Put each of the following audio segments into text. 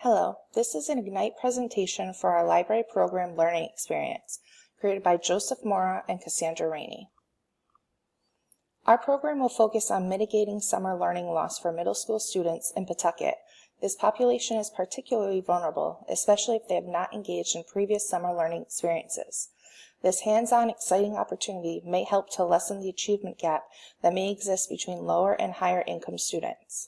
Hello, this is an Ignite presentation for our library program learning experience, created by Joseph Mora and Cassandra Rainey. Our program will focus on mitigating summer learning loss for middle school students in Pawtucket. This population is particularly vulnerable, especially if they have not engaged in previous summer learning experiences. This hands-on, exciting opportunity may help to lessen the achievement gap that may exist between lower and higher income students.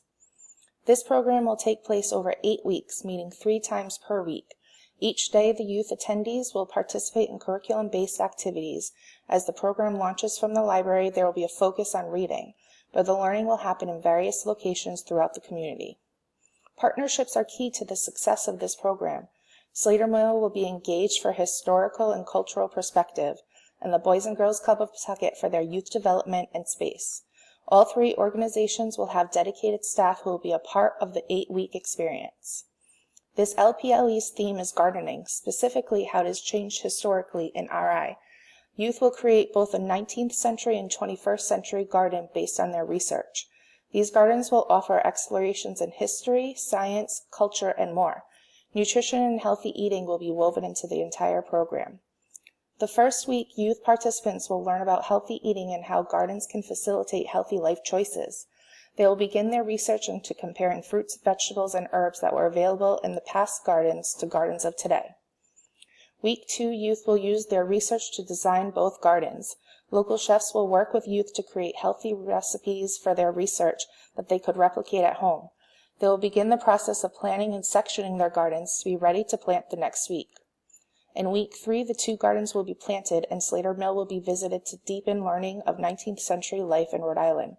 This program will take place over 8 weeks, meeting 3 times per week. Each day, the youth attendees will participate in curriculum-based activities. As the program launches from the library, there will be a focus on reading, but the learning will happen in various locations throughout the community. Partnerships are key to the success of this program. Slater Mill will be engaged for historical and cultural perspective, and the Boys and Girls Club of Pawtucket for their youth development and space. All 3 organizations will have dedicated staff who will be a part of the 8-week experience. This LPLE's theme is gardening, specifically how it has changed historically in RI. Youth will create both a 19th century and 21st century garden based on their research. These gardens will offer explorations in history, science, culture, and more. Nutrition and healthy eating will be woven into the entire program. The first week, youth participants will learn about healthy eating and how gardens can facilitate healthy life choices. They will begin their research into comparing fruits, vegetables, and herbs that were available in the past gardens to gardens of today. Week 2, youth will use their research to design both gardens. Local chefs will work with youth to create healthy recipes for their research that they could replicate at home. They will begin the process of planning and sectioning their gardens to be ready to plant the next week. In week 3, the 2 gardens will be planted and Slater Mill will be visited to deepen learning of 19th century life in Rhode Island.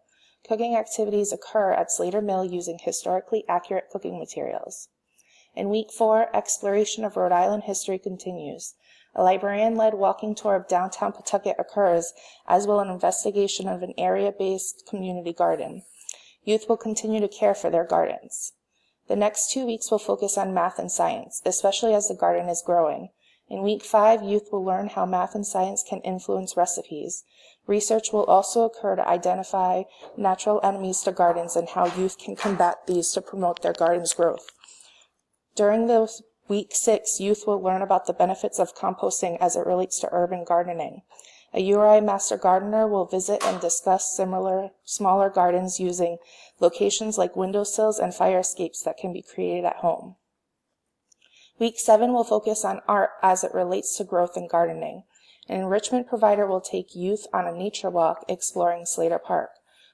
Cooking activities occur at Slater Mill using historically accurate cooking materials. In week 4, exploration of Rhode Island history continues. A librarian-led walking tour of downtown Pawtucket occurs, as will an investigation of an area-based community garden. Youth will continue to care for their gardens. The next 2 weeks will focus on math and science, especially as the garden is growing. In week 5, youth will learn how math and science can influence recipes. Research will also occur to identify natural enemies to gardens and how youth can combat these to promote their garden's growth. During week 6, youth will learn about the benefits of composting as it relates to urban gardening. A URI Master Gardener will visit and discuss smaller gardens using locations like windowsills and fire escapes that can be created at home. Week 7 will focus on art as it relates to growth and gardening. An enrichment provider will take youth on a nature walk exploring Slater Park.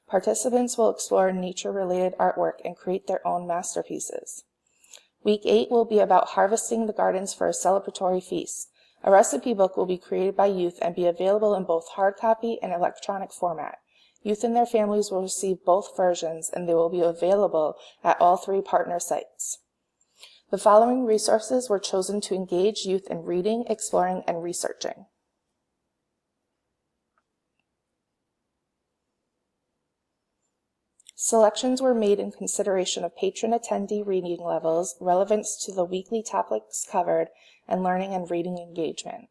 Participants will explore nature-related artwork and create their own masterpieces. Week 8 will be about harvesting the gardens for a celebratory feast. A recipe book will be created by youth and be available in both hard copy and electronic format. Youth and their families will receive both versions, and they will be available at all 3 partner sites. The following resources were chosen to engage youth in reading, exploring, and researching. Selections were made in consideration of patron attendee reading levels, relevance to the weekly topics covered, and learning and reading engagement.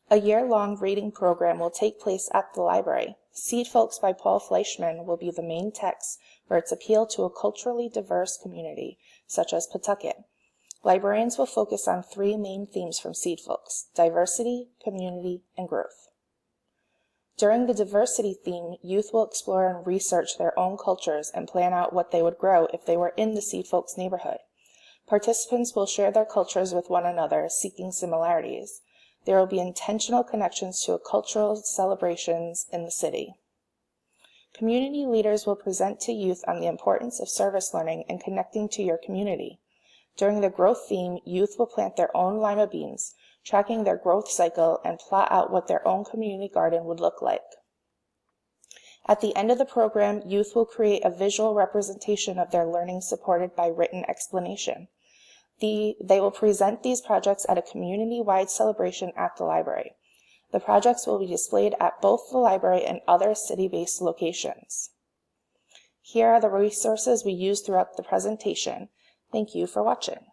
A year-long reading program will take place at the library. Seed Folks by Paul Fleischman will be the main text for its appeal to a culturally diverse community, such as Pawtucket. Librarians will focus on 3 main themes from Seed Folks: diversity, community, and growth. During the diversity theme, youth will explore and research their own cultures and plan out what they would grow if they were in the Seed Folks neighborhood. Participants will share their cultures with one another, seeking similarities. There will be intentional connections to cultural celebrations in the city. Community leaders will present to youth on the importance of service learning and connecting to your community. During the growth theme, youth will plant their own lima beans, tracking their growth cycle and plot out what their own community garden would look like. At the end of the program, youth will create a visual representation of their learning supported by written explanation. They will present these projects at a community-wide celebration at the library. The projects will be displayed at both the library and other city-based locations. Here are the resources we used throughout the presentation. Thank you for watching.